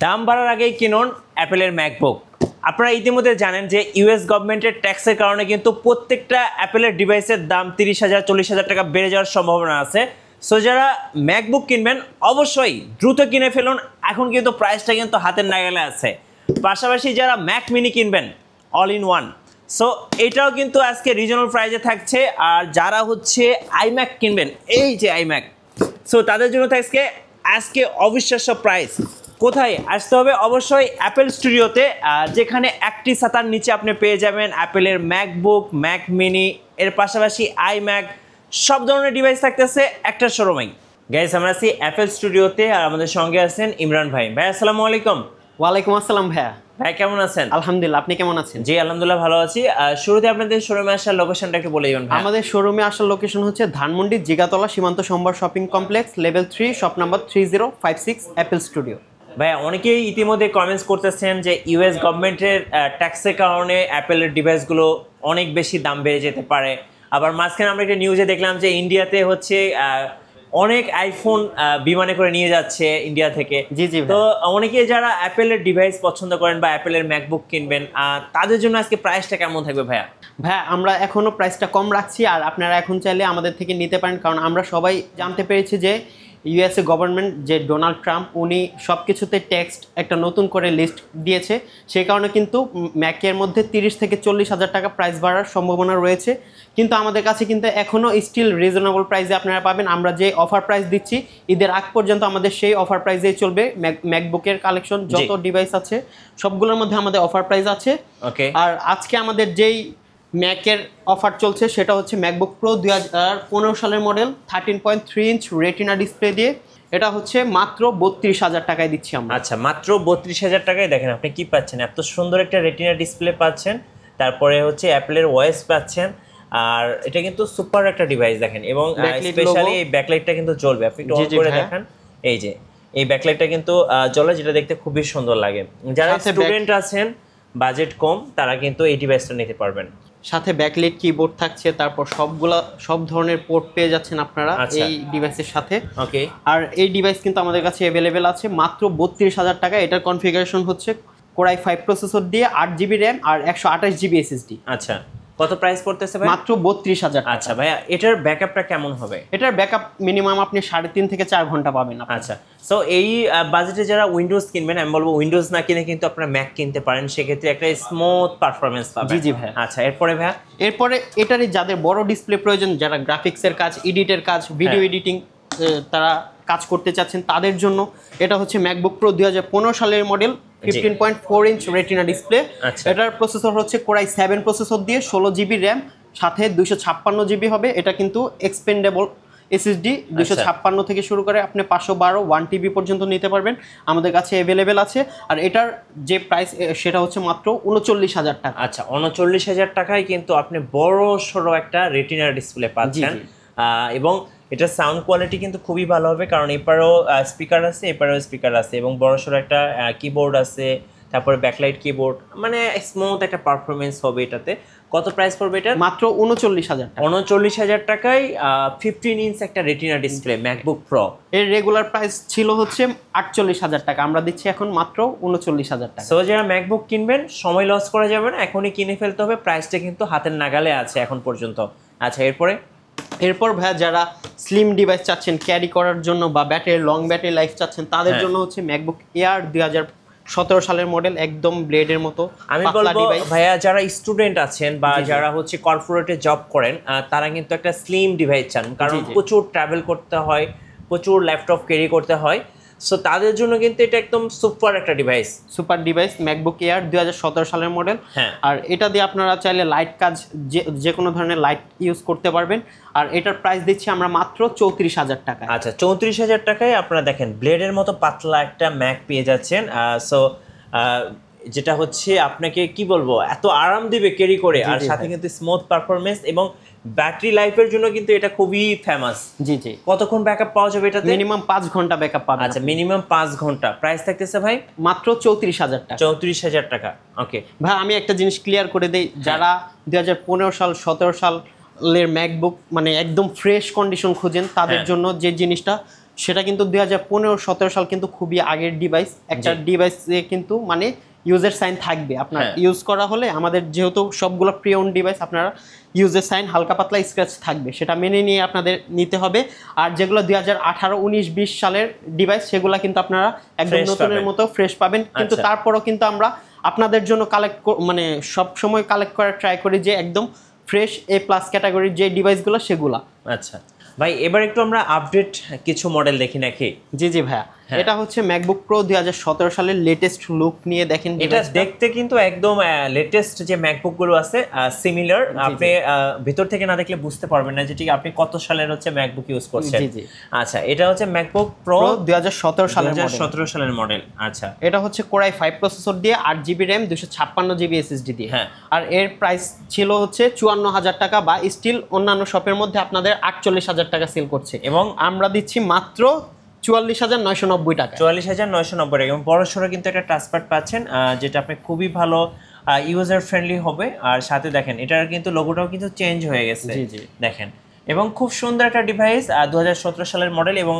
দাম বাড়ার আগেই কিনুন অ্যাপেলের ম্যাকবুক। আপনারা ইতিমধ্যে জানেন যে ইউএস গভর্নমেন্টের ট্যাক্সের কারণে কিন্তু প্রত্যেকটা অ্যাপেলের ডিভাইসের দাম 30,000 40,000 টাকা বেড়ে যাওয়ার সম্ভাবনা আছে। সো যারা ম্যাকবুক কিনবেন অবশ্যই দ্রুত কিনে ফেলুন, এখন কিন্তু প্রাইসটা কিন্তু হাতের নাগালে আছে। পাশাপাশি যারা ম্যাক মিনি কিনবেন অল ইন ওয়ান, সো এটাও কিন্তু আজকে রিজনাল প্রাইসে থাকছে। আর যারা হচ্ছে আইম্যাক কিনবেন, এই যে আইম্যাক, সো তাদের জন্য থাকছে আজকে অবিশ্বাস্য প্রাইস। কোথায় আসতে হবে? অবশ্যই অ্যাপেল স্টুডিওতে, যেখানে একটি ছাতার নিচে আপনি পেয়ে যাবেন অ্যাপেলের ম্যাকবুক, ম্যাক মিনি, এর পাশাপাশি আইম্যাক, সব ধরনের ডিভাইস থাকতেছে একটা শোরুমেই। গাইস, আমরা আছি অ্যাপেল স্টুডিওতে আর আমাদের সঙ্গে আছেন ইমরান ভাই। ভাই আসসালামু আলাইকুম। ওয়ালাইকুম আসসালাম ভাইয়া। ভাই কেমন আছেন? আলহামদুলিল্লাহ, আপনি কেমন আছেন? জি আলহামদুলিল্লাহ ভালো আছি। শুরুতে আপনাদের শোরুমে আসার লোকেশনটা একটু বলে দিবেন ভাই। আমাদের শোরুমে আসার লোকেশন হচ্ছে ধানমন্ডি জিগাতলা সীমান্ত সম্ভার shopping complex, level 3, shop number 3056, Apple studio. ভাই অনেকেই ইতিমধ্যে কমেন্টস করতেছেন যে ইউএস গভর্নমেন্টের ট্যাক্সের কারণে অ্যাপেলের ডিভাইসগুলো অনেক বেশি দাম বেড়ে যেতে পারে। আবার মাঝখানে আমরা একটা নিউজে দেখলাম যে ইন্ডিয়াতে হচ্ছে অনেক আইফোন বিমানে করে নিয়ে যাচ্ছে ইন্ডিয়া থেকে। জি জি। তো অনেকে যারা অ্যাপেলের ডিভাইস পছন্দ করেন বা অ্যাপেলের ম্যাকবুক কিনবেন, তাদের জন্য আজকে প্রাইসটা কেমন থাকবে ভাইয়া? ভাইয়া আমরা এখনো প্রাইসটা কম রাখছি, আর আপনারা এখন চাইলে আমাদের থেকে নিতে পারেন, কারণ আমরা সবাই জানতে পেরেছি যে ইউএসএ গভর্নমেন্ট যে ডোনাল্ড ট্রাম্প, উনি সব কিছুতে ট্যাক্স একটা নতুন করে লিস্ট দিয়েছে। সেই কারণে কিন্তু ম্যাকের মধ্যে 30 থেকে 40,000 টাকা প্রাইস বাড়ার সম্ভাবনা রয়েছে। কিন্তু আমাদের কাছে কিন্তু এখনও স্টিল রিজনেবল প্রাইসে আপনারা পাবেন। আমরা যে অফার প্রাইস দিচ্ছি ঈদের আগ পর্যন্ত আমাদের সেই অফার প্রাইসেই চলবে। ম্যাকবুকের কালেকশন যত ডিভাইস আছে সবগুলোর মধ্যে আমাদের অফার প্রাইস আছে। ওকে। আর আজকে আমাদের যেই ম্যাকের অফার চলছে সেটা হচ্ছে ম্যাকবুক প্রো 2015 সালের মডেল, 13.3 ইঞ্চ রেটিনা ডিসপ্লে দিয়ে। এটা হচ্ছে মাত্র 32,000 টাকায় দিচ্ছি আমরা। আচ্ছা, মাত্র 32,000 টাকায় দেখেন আপনি কি পাচ্ছেন, এত সুন্দর একটা রেটিনা ডিসপ্লে পাচ্ছেন, তারপরে হচ্ছে অ্যাপেলের ওএস পাচ্ছেন। আর এটা কিন্তু সুপার একটা ডিভাইস দেখেন, এবং স্পেশালি এই ব্যাকলাইটটা কিন্তু জ্বলবে। আপনি একটু অন করে দেখেন, এই যে এই ব্যাকলাইটটা কিন্তু জ্বলে, যেটা দেখতে খুবই সুন্দর লাগে। যারা স্টুডেন্ট আছেন, বাজেট কম, তারা কিন্তু এই ডিভাইসটা নিতে পারবেন। সাথে ব্যাকলাইট কিবোর্ড থাকছে, তারপর সব ধরনের পোর্ট পেয়ে যাচ্ছেন আপনারা এই ডিভাইসের সাথে। ওকে। আর এই ডিভাইস কিন্তু আমাদের কাছে অ্যাভেলেবেল আছে মাত্র 32,000 টাকা। এটার কনফিগারেশন হচ্ছে কোরাই 5 প্রসেসর দিয়ে 8GB র্যাম আর 128GB SSD। আচ্ছা, কত প্রাইস পড়তেছে ভাই? মাত্র 32,000। আচ্ছা ভাইয়া, এটার ব্যাকআপটা কেমন হবে? এটার ব্যাকআপ মিনিমাম আপনি 3.5 থেকে 4 ঘন্টা পাবেন। আচ্ছা, সো এই বাজেটে যারা উইন্ডোজ কিনবেন, আমি বলবো উইন্ডোজ না কিনে কিন্তু আপনারা ম্যাক কিনতে পারেন, সেক্ষেত্রে একটা স্মুথ পারফরমেন্স পাবেন। জি জি ভাই। আচ্ছা, এরপরে ভাইয়া? এরপরে এটারই যাদের বড় ডিসপ্লে প্রয়োজন, যারা গ্রাফিক্সের কাজ, এডিটের কাজ, ভিডিও এডিটিং তারা কাজ করতে চাচ্ছেন, তাদের জন্য এটা হচ্ছে ম্যাকবুক প্রো 2015 সালের মডেল, 15.4 ইঞ্চ রেটিনা ডিসপ্লে। এটার প্রসেসর হচ্ছে কোরাই 7 প্রসেসর দিয়ে 16GB র্যাম, সাথে 256GB হবে। এটা কিন্তু এক্সপেন্ডেবল SSD 256 থেকে শুরু করে আপনি 512 1TB পর্যন্ত নিতে পারবেন, আমাদের কাছে অ্যাভেলেবেল আছে। আর এটার যে প্রাইস সেটা হচ্ছে মাত্র 39,000 টাকা। আচ্ছা, 39,000 টাকায় কিন্তু আপনি বড় সড়ো একটা রেটিনা ডিসপ্লে পাচ্ছেন। এবং এটা সাউন্ড কোয়ালিটি কিন্তু খুবই ভালো হবে, কারণ এপারেও স্পিকার আছে, এপারেও স্পিকার আছে, এবং বড় সড়ো একটা কিবোর্ড আছে, তারপরে ব্যাকলাইট কিবোর্ড, মানে স্মুথ একটা পারফরমেন্স হবে এটাতে। কত প্রাইস পড়বে এটা? মাত্র 39,000 টাকা। 39,000 টাকায় 15 ইঞ্চ একটা রেটিনা ডিসপ্লে ম্যাকবুক প্রো। এর রেগুলার প্রাইস ছিল হচ্ছে 48,000 টাকা, আমরা দিচ্ছি এখন মাত্র 39,000 টাকা। সো যারা ম্যাকবুক কিনবেন সময় লস করা যাবে না, এখনই কিনে ফেলতে হবে, প্রাইসটা কিন্তু হাতের নাগালে আছে এখন পর্যন্ত। আচ্ছা, এরপর ভাইয়া যারা স্লিম ডিভাইস চাচ্ছেন ক্যারি করার জন্য বা লং ব্যাটারি লাইফ চাচ্ছেন, তাদের জন্য হচ্ছে ম্যাকবুক এয়ার 2017 সালের মডেল, একদম ব্লেডের মতো। আমি বলবো ভাইয়া, যারা স্টুডেন্ট আছেন বা যারা হচ্ছে কর্পোরেটে জব করেন, তারা কিন্তু একটা স্লিম ডিভাইস চান, কারণ প্রচুর ট্রাভেল করতে হয়, প্রচুর ল্যাপটপ ক্যারি করতে হয়। সো তাদের জন্য কিন্তু এটা একদম সুপার একটা device, super device MacBook air 2017 সালের মডেল। আর এটা দিয়ে আপনারা চাইলে লাইট কাজ, যে কোনো ধরনের লাইট ইউজ করতে পারবেন। আর এটার প্রাইস দিচ্ছি আমরা মাত্র 34,000 টাকা। আচ্ছা, 34,000 টাকায় আপনারা দেখেন ব্লেডের মতো পাতলা একটা ম্যাক পেয়ে যাচ্ছেন। সো যেটা হচ্ছে আপনাকে কি বলবো, এত আরাম দিবে ক্যারি করে, আর সাথে কিন্তু স্মুথ পারফরমেন্স, এবং ব্যাটারি লাইফের জন্য কিন্তু এটা খুবই ফেমাস। জি জি। কতক্ষণ ব্যাকআপ পাওয়া যাবে এটাতে? মিনিমাম 5 ঘন্টা ব্যাকআপ পাবেন। আচ্ছা, মিনিমাম 5 ঘন্টা। প্রাইস থাকতেছে ভাই মাত্র 34,000 টাকা। 34,000 টাকা। ওকে ভাই, আমি একটা জিনিস ক্লিয়ার করে দেই, যারা 2015 সাল 17 সালের ম্যাকবুক মানে একদম ফ্রেশ কন্ডিশন খোঁজেন, তাদের জন্য যে জিনিসটা সেটা কিন্তু 2015-17 সাল কিন্তু খুবই আগের ডিভাইস। একটা ডিভাইসে কিন্তু মানে ইউজার সাইন থাকবে, আপনার ইউজ করা হলে আমাদের যেহেতু সবগুলো প্রি ওন ডিভাইস, আপনারা ইউজার সাইন হালকা পাতলা স্ক্র্যাচ থাকবে, সেটা মেনে নিয়ে আপনাদের নিতে হবে। আর যেগুলো 2018, 19, 20 সালের ডিভাইস সেগুলো কিন্তু আপনারা একদম নতুনের মতো ফ্রেশ পাবেন। কিন্তু তারপরও কিন্তু আমরা আপনাদের জন্য মানে সব সময় কালেক্ট করার ট্রাই করি যে একদম ফ্রেশ A+ ক্যাটাগরির যে ডিভাইসগুলো সেগুলা। আচ্ছা ভাই, এবার একটু আমরা আপডেট কিছু মডেল দেখি নাকি? জি ভাইয়া, এটা হচ্ছে ম্যাকবুক প্রো 2017 সালের লেটেস্ট লুক নিয়ে দেখেন। এটা দেখতে কিন্তু একদম লেটেস্ট যে ম্যাকবুক গুলো আছে সিমিলার, আপনি ভিতর থেকে না দেখলে বুঝতে পারবেন না যে ঠিক আপনি কত সালের হচ্ছে ম্যাকবুক ইউজ করছেন। আচ্ছা, এটা হচ্ছে ম্যাকবুক প্রো 2017 সালের মডেল। আচ্ছা, এটা হচ্ছে কোরাই 5 প্রসেসর দিয়ে 8GB RAM 256GB SSD দিয়ে। আর এর প্রাইস ছিল হচ্ছে 54,000 টাকা, বা স্টিল অন্যান্য শপের মধ্যে আপনাদের 48,000 টাকা সেল করছে, এবং আমরা দিচ্ছি মাত্র 44,990 টাকা। 44,990 টাকা, এবং বড়সড় কিন্তু একটা টাচপ্যাড পাচ্ছেন, যেটা আপনি খুবই ভালো ইউজার ফ্রেন্ডলি হবে। আর সাথে দেখেন এটার কিন্তু লোগোটাও কিন্তু চেঞ্জ হয়ে গেছে, দেখেন, এবং খুব সুন্দর একটা ডিভাইস। 2017 সালের মডেল, এবং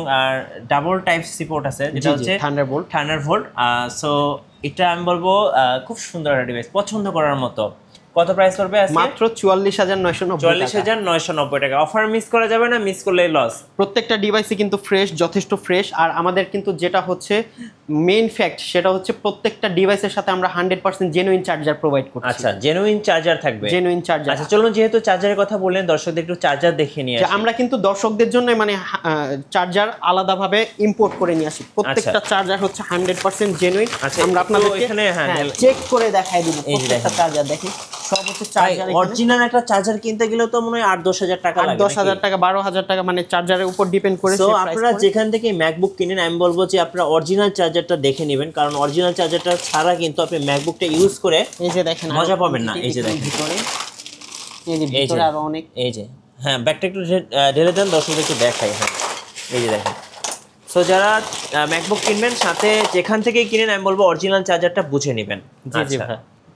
ডাবল টাইপ সি পোর্ট আছে, যেটা হচ্ছে থান্ডারবোল্ট। সো এটা আমি বলবো খুব সুন্দর একটা ডিভাইস, পছন্দ করার মতো। কত প্রাইস পড়বে আজকে? মাত্র 44,990 টাকা। অফার মিস করা যাবে না, মিস করলেই লস। প্রত্যেকটা ডিভাইসই কিন্তু ফ্রেশ, যথেষ্ট ফ্রেশ। আর আমাদের কিন্তু যেটা হচ্ছে মেইন ফ্যাক্ট, সেটা হচ্ছে প্রত্যেকটা ডিভাইসের সাথে আমরা 100% জেনুইন চার্জার প্রোভাইড করছি। আচ্ছা, জেনুইন চার্জার থাকবে, জেনুইন চার্জার। আচ্ছা চলুন, যেহেতু চার্জারের কথা বললেন, দর্শকদের একটু চার্জার দেখে নিয়ে আসি। আমরা কিন্তু দর্শকদের জন্য মানে চার্জার আলাদাভাবে ইম্পোর্ট করে নিয়ে আসি। প্রত্যেকটা চার্জার হচ্ছে 100% জেনুইন। আমরা আপনাদেরকে এখানে চেক করে দেখাই দিব প্রত্যেকটা চার্জার। দেখেন সব হচ্ছে চার্জার। অরিজিনাল একটা চার্জার কিনতে গেলেও তো মনে হয় 8-10,000 টাকা লাগে, 10,000 টাকা, 12,000 টাকা, মানে চার্জারের উপর ডিপেন্ড করে। তো আপনারা যেখান থেকে ম্যাকবুক কিনেন, আমি বলবো যে আপনারা অরিজিনাল চার্জারটা দেখে নেবেন, কারণ অরিজিনাল চার্জারটা ছাড়া কিন্তু আপনি ম্যাকবুকটা ইউজ করে এই যে দেখেন মজা পাবেন না। এই যে দেখেন ভিতরে, এই যে ভিতরে আরো অনেক, এই যে ব্যাকটা একটু ঢেলে দেন, দর্শকদের একটু দেখাই। এই যে দেখেন। সো যারা ম্যাকবুক কিনবেন, সাথে যেখান থেকে কিনেন, আমি বলবো অরিজিনাল চার্জারটা বুঝে নেবেন।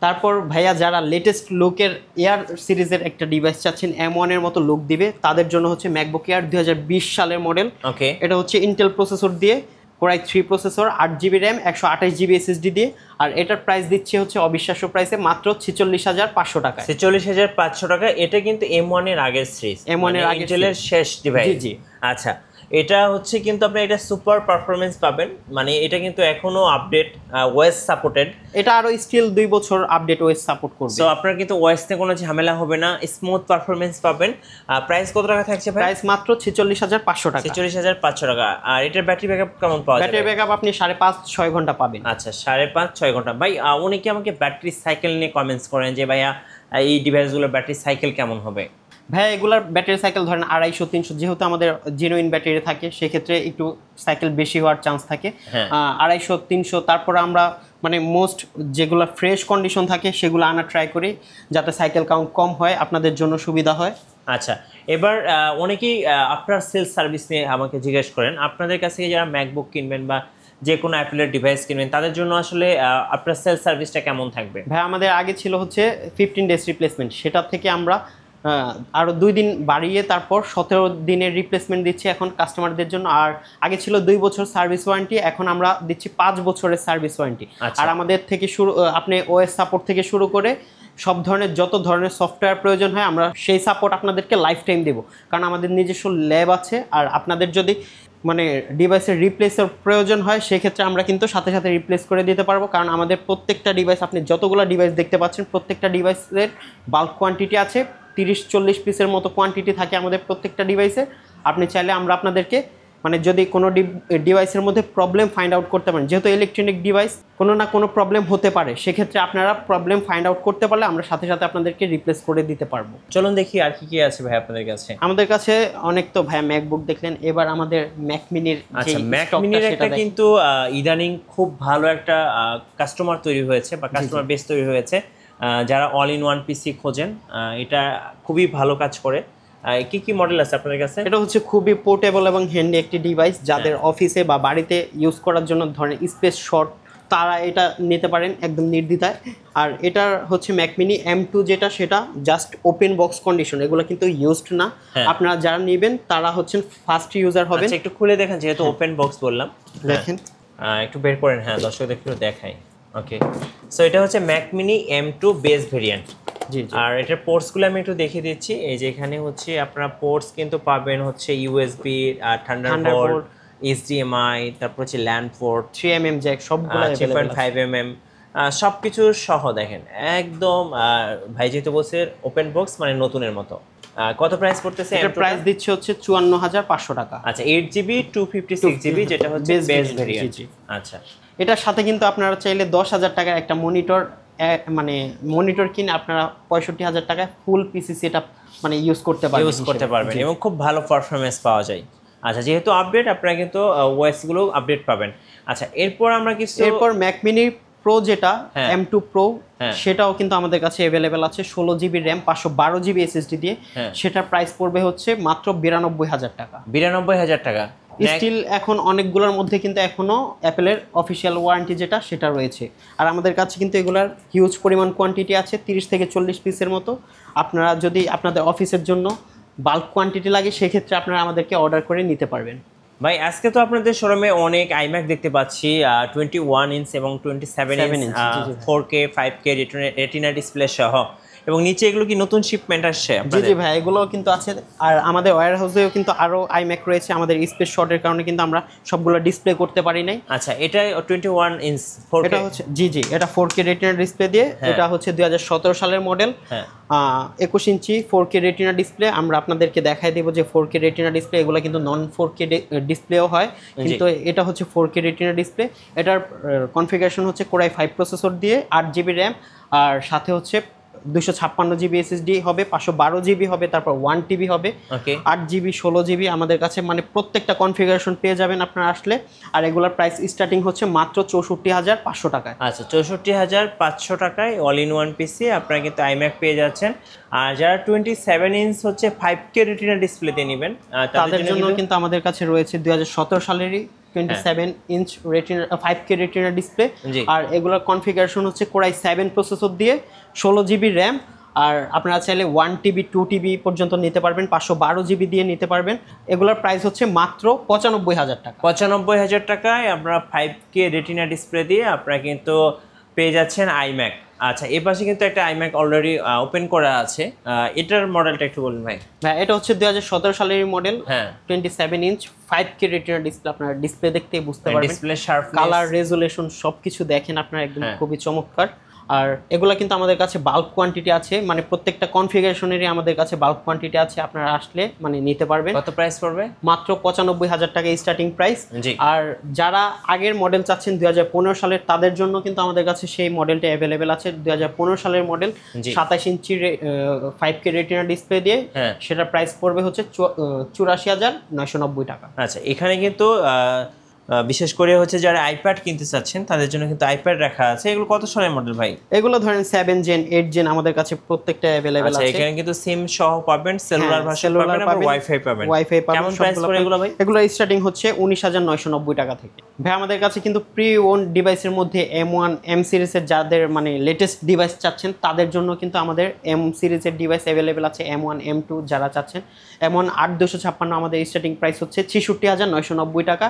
তারপর ভাইয়া, যারা লেটেস্ট লুকের এয়ার সিরিজের একটা ডিভাইস চাচ্ছেন, M1 এর মতো লুক দিবে, তাদের জন্য হচ্ছে ম্যাকবুক এয়ার 2020 সালের মডেল। ওকে, এটা হচ্ছে ইন্টেল প্রসেসর দিয়ে, core i 3 processor, 8GB RAM, 128GB SSD দিয়ে। আর এটার প্রাইস দিচ্ছে হচ্ছে অবিশ্বাস্য প্রাইসে মাত্র 46,500 টাকা। 46,500 টাকা। এটা কিন্তু M1 এর আগের সিরিজ, M1 এর আগের ইন্টেলের শেষ ডিভাইস। জি। আচ্ছা, এটা হচ্ছে কিন্তু আপনি এটা সুপার পারফরম্যান্স পাবেন, মানে এটা কিন্তু এখনো আপডেট ওএস সাপোর্টেড। এটা আরো স্টিল 2 বছর আপডেট ওএস সাপোর্ট করবে। সো আপনার কিন্তু ওএস তে কোনো ঝামেলা হবে না, স্মুথ পারফরম্যান্স পাবেন। প্রাইস কত টাকা থাকছে ভাই? প্রাইস মাত্র 46,500 টাকা। 46,500 টাকা। আর এটার ব্যাটারি ব্যাকআপ কেমন পাওয়া যাবে? ব্যাটারি ব্যাকআপ আপনি 5.5-6 ঘন্টা পাবেন। আচ্ছা, 5.5-6 ঘন্টা। ভাই অনেকে আমাকে ব্যাটারি সাইকেল নিয়ে কমেন্টস করেন যে ভাইয়া এই ডিভাইসগুলোর ব্যাটারি সাইকেল কেমন হবে? ভাই এগুলার ব্যাটারি সাইকেল ধরেন 250-300, যেহেতু আমাদের জেনুইন ব্যাটারি থাকে সেক্ষেত্রে একটু সাইকেল বেশি হওয়ার চান্স থাকে। 250-300। তারপরে আমরা মানে মোস্ট যেগুলো ফ্রেশ কন্ডিশন থাকে সেগুলো আনার ট্রাই করি, যাতে সাইকেল কাউন্ট কম হয়, আপনাদের জন্য সুবিধা হয়। আচ্ছা, এবার অনেকেই আপনার সেলস সার্ভিস নিয়ে আমাকে জিজ্ঞেস করেন। আপনাদের কাছ থেকে যারা ম্যাকবুক কিনবেন বা যে কোনো অ্যাপেলের ডিভাইস কিনবেন, তাদের জন্য আসলে আপনার সেলস সার্ভিসটা কেমন থাকবে? ভাই আমাদের আগে ছিল হচ্ছে 15 ডেজ রিপ্লেসমেন্ট, সেটা থেকে আমরা আরও 2 দিন বাড়িয়ে তারপর 17 দিনের রিপ্লেসমেন্ট দিচ্ছি এখন কাস্টমারদের জন্য। আর আগে ছিল 2 বছর সার্ভিস ওয়ারেন্টি, এখন আমরা দিচ্ছি 5 বছরের সার্ভিস ওয়ারেন্টি। আর আমাদের থেকে আপনি ওএস সাপোর্ট থেকে শুরু করে সব ধরনের যত ধরনের সফটওয়্যার প্রয়োজন হয় আমরা সেই সাপোর্ট আপনাদেরকে লাইফ টাইম দেবো, কারণ আমাদের নিজস্ব ল্যাব আছে। আর আপনাদের যদি মানে ডিভাইসের রিপ্লেসের প্রয়োজন হয় সেক্ষেত্রে আমরা কিন্তু সাথে সাথে রিপ্লেস করে দিতে পারবো, কারণ আমাদের প্রত্যেকটা ডিভাইস, আপনি যতগুলো ডিভাইস দেখতে পাচ্ছেন, প্রত্যেকটা ডিভাইসের বাল্ক কোয়ান্টিটি আছে, 30-40 পিসের মতো কোয়ান্টিটি থাকে আমাদের প্রত্যেকটা ডিভাইসে। আপনি চাইলে আমরা আপনাদেরকে মানে যদি কোনো ডিভাইসের মধ্যে প্রবলেম ফাইন্ড আউট করতে পারেন, যেহেতু ইলেকট্রনিক ডিভাইস কোনো না কোনো প্রবলেম হতে পারে, সেক্ষেত্রে আপনারা প্রবলেম ফাইন্ড আউট করতে পারলে আমরা সাথে সাথে আপনাদেরকে রিপ্লেস করে দিতে পারবো। চলুন দেখি আর কি কি আছে ভাই আপনাদের কাছে। আমাদের কাছে অনেক তো ভাই ম্যাকবুক দেখলেন, এবার আমাদের ম্যাক মিনির। আচ্ছা, ম্যাক মিনির একটা কিন্তু ইদানিং খুব ভালো একটা কাস্টমার তৈরি হয়েছে বা কাস্টমার বেস তৈরি হয়েছে, যারা অল ইন ওয়ান পিসি খোঁজেন, এটা খুবই ভালো কাজ করে। কি কি মডেল আছে আপনাদের কাছে? এটা হচ্ছে খুবই পোর্টেবল এবং হ্যান্ডি একটি ডিভাইস, যাদের অফিসে বা বাড়িতে ইউজ করার জন্য ধরেন স্পেস শর্ট তারা এটা নিতে পারেন একদম নির্দ্বিধায়। আর এটার হচ্ছে ম্যাক মিনি M2 যেটা, সেটা জাস্ট ওপেন বক্স কন্ডিশন, এগুলো কিন্তু ইউজড না। আপনারা যারা নেবেন তারা হচ্ছেন ফার্স্ট ইউজার হবেন। আচ্ছা একটু খুলে দেখেন, যেহেতু ওপেন বক্স বললাম, দেখেন একটু বের করেন, হ্যাঁ দর্শকদের একটু দেখাই। ওকে, সো এটা হচ্ছে Mac mini M2 base variant. জি। আর এটার পোর্টসগুলো আমি একটু দেখিয়ে দিচ্ছি। এই যে এখানে হচ্ছে আপনারা পোর্টস কিন্তু পাবেন হচ্ছে ইউএসবি, থান্ডারবোল্ট, HDMI, তারপর হচ্ছে ল্যান্ড পোর্ট, 3mm জ্যাক, সবগুলো 3.5mm সব কিছু সহ। দেখেন একদম ভাই যেহেতু বলছে ওপেন বক্স মানে নতুনের মতো। কত প্রাইস পড়তেছে? এটার প্রাইস দিচ্ছে হচ্ছে 54,500 টাকা। আচ্ছা 8GB 256GB যেটা হচ্ছে বেস ভেরিয়েন্ট। আচ্ছা এটার সাথে কিন্তু আপনারা চাইলে 10,000 টাকার একটা মনিটর, মানে মনিটর কিনে আপনারা 65,000 টাকায় ফুল পিসি সেটআপ মানে ইউজ করতে পারবেন এবং খুব ভালো পারফরমেন্স পাওয়া যায়। আচ্ছা যেহেতু আপডেট, আপনারা কিন্তু ওএস গুলো আপডেট পাবেন। আচ্ছা এরপর ম্যাক মিনি প্রো যেটা M2 প্রো, হ্যাঁ। সেটাও কিন্তু আমাদের কাছে অ্যাভেলেবেল আছে 16GB র্যাম 512GB SSD দিয়ে। সেটার প্রাইস পড়বে হচ্ছে মাত্র 92,000 টাকা। 92,000 টাকা। স্টিল এখন অনেকগুলোর মধ্যে কিন্তু এখনো অ্যাপেলের অফিসিয়াল ওয়ারেন্টি যেটা সেটা রয়েছে। আর আমাদের কাছে কিন্তু এগুলার হিউজ পরিমাণ কোয়ান্টিটি আছে, 30 থেকে 40 পিসের মতো। আপনারা যদি আপনাদের অফিসের জন্য বাল্ক কোয়ান্টিটি লাগে, সেক্ষেত্রে আপনারা আমাদেরকে অর্ডার করে নিতে পারবেন। ভাই আজকে তো আপনাদের শোরুমে অনেক আইম্যাক দেখতে পাচ্ছি, 21 ইঞ্চ এবং 27 inch, 4K 5K retina display সহ, এবং নিচে এগুলো কি নতুন শিপমেন্ট আসছে? জি ভাই, এগুলো কিন্তু আছে। আর আমাদের ওয়্যার হাউসেও কিন্তু আরো আইম্যাক রয়েছে, আমাদের স্পেস শর্টের কারণে কিন্তু আমরা সবগুলো ডিসপ্লে করতে পারি নাই। আচ্ছা এটা 21 ইঞ্চ 4K, এটা হচ্ছে জি এটা 4K রেটিনা ডিসপ্লে দিয়ে। এটা হচ্ছে 2017 সালের মডেল। 21 ইঞ্চি 4K রেটিনা ডিসপ্লে। আমরা আপনাদেরকে দেখাই দেবো যে 4K রেটিনা ডিসপ্লে এগুলো কিন্তু নন 4K ডিসপ্লেও হয়, কিন্তু এটা হচ্ছে 4K রেটিনা ডিসপ্লে। এটার কনফিগারেশন হচ্ছে Core i5 প্রসেসর দিয়ে, 8GB র্যাম, আর সাথে হচ্ছে 256GB SSD হবে, 512GB হবে, তারপর 1TB হবে, 8GB 16GB আমাদের কাছে, মানে প্রত্যেকটা কনফিগারেশন পেয়ে যাবেন আপনারা আসলে। আর এগুলোর প্রাইস স্টার্টিং হচ্ছে মাত্র 64,500 টাকায়। আচ্ছা 64,500 টাকায় অল ইন ওয়ান পিসি আপনারা কিন্তু আইম্যাক পেয়ে যাচ্ছেন। আর যারা 27 ইঞ্চ হচ্ছে 5K রেটিনা ডিসপ্লেতে নেবেন তাদের জন্য কিন্তু আমাদের কাছে রয়েছে 2017 সালেরই 27 inch retina 5K retina display. আর এগুলোর কনফিগারেশন হচ্ছে Core i7 প্রসেসর দিয়ে, 16GB র্যাম, আর আপনারা চাইলে 1TB 2TB পর্যন্ত নিতে পারবেন, 512GB দিয়ে নিতে পারবেন। এগুলোর প্রাইস হচ্ছে মাত্র 95,000 টাকা। 95,000 টাকায় আপনারা 5K রেটিনা ডিসপ্লে দিয়ে আপনারা কিন্তু পেয়ে যাচ্ছেন আইম্যাক। আচ্ছা এই পাশে কিন্তু একটা আইম্যাক অলরেডি ওপেন করা আছে, এটার মডেলটা একটু বলুন ভাই। এটা হচ্ছে 2017 সালের model, 27 inch 5K retina display. আপনারা ডিসপ্লে দেখতেই বুঝতে পারবেন, ডিসপ্লে শার্পনেস, কালার, রেজোলিউশন সবকিছু দেখেন আপনারা, একদম খুবই চমৎকার। আর এগুলো কিন্তু আমাদের কাছে বাল্ক কোয়ান্টিটি আছে, মানে প্রত্যেকটা কনফিগারেশনেরই আমাদের কাছে বাল্ক কোয়ান্টিটি আছে, আপনারা আসলে মানে নিতে পারবেন। কত প্রাইস পড়বে? মাত্র 95,000 টাকা স্টার্টিং প্রাইস। আর যারা আগের মডেল চাচ্ছেন 2015 সালের, তাদের জন্য কিন্তু আমাদের কাছে সেই মডেলটা অ্যাভেলেবেল আছে। 2015 সালের মডেল 27 ইঞ্চি 5K রেটিনা ডিসপ্লে দিয়ে, সেটার প্রাইস পড়বে হচ্ছে 84,990 টাকা। আচ্ছা এখানে কিন্তু বিশেষ করে হচ্ছে যারা আইপ্যাড কিনতে চাচ্ছেন তাদের জন্য কিন্তু আইপ্যাড রাখা আছে। এগুলো কত সালের মডেল ভাই? এগুলো ধরেন 7 জেন 8 জেন আমাদের কাছে প্রত্যেকটা अवेलेबल আছে। এখানে কিন্তু সিম সহ পাবেন, সেলুলার ভার্সন পাবেন, আর ওয়াইফাই পাবেন। কেমন প্রাইস পড়ে এগুলো ভাই? এগুলো স্টার্টিং হচ্ছে 19,990 টাকা থেকে। ভাই আমাদের কাছে কিন্তু প্রি ওন ডিভাইসের মধ্যে M1 M সিরিজের যাদের মানে লেটেস্ট ডিভাইস চাচ্ছেন তাদের জন্য কিন্তু আমাদের M সিরিজের ডিভাইস अवेलेबल আছে। M1 M2 যারা চাচ্ছেন, M1 8256 আমাদের স্টার্টিং প্রাইস হচ্ছে 66,990 টাকা।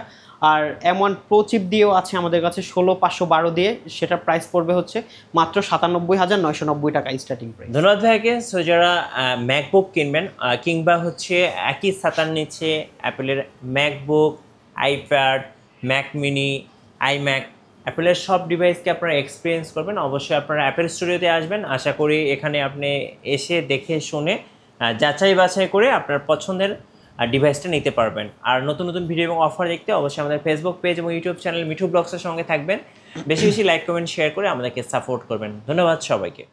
আর M1 প্রো চিপ দিয়েও আছে আমাদের কাছে 16,512 দিয়ে, সেটার প্রাইস পড়বে হচ্ছে মাত্র 97,990 টাকা স্টার্টিং প্রাইস। ধন্যবাদ ভাইকে। সো যারা ম্যাকবুক কিনবেন কিংবা হচ্ছে একই ছাতার নিচে অ্যাপেলের MacBook, iPad, Mac mini, iMac, অ্যাপেলের সব ডিভাইসকে আপনারা এক্সপিরিয়েন্স করবেন, অবশ্যই আপনারা অ্যাপেল স্টুডিওতে আসবেন। আশা করি এখানে আপনি এসে দেখে শুনে যাচাই বাছাই করে আপনার পছন্দের ডিভাইসটা নিতে পারবেন। আর নতুন নতুন ভিডিও এবং অফার দেখতে অবশ্যই আমাদের ফেসবুক পেজ এবং ইউটিউব চ্যানেল মিঠু ব্লগসের সঙ্গে থাকবেন। বেশি বেশি লাইক, কমেন্ট, শেয়ার করে আমাদেরকে সাপোর্ট করবেন। ধন্যবাদ সবাইকে।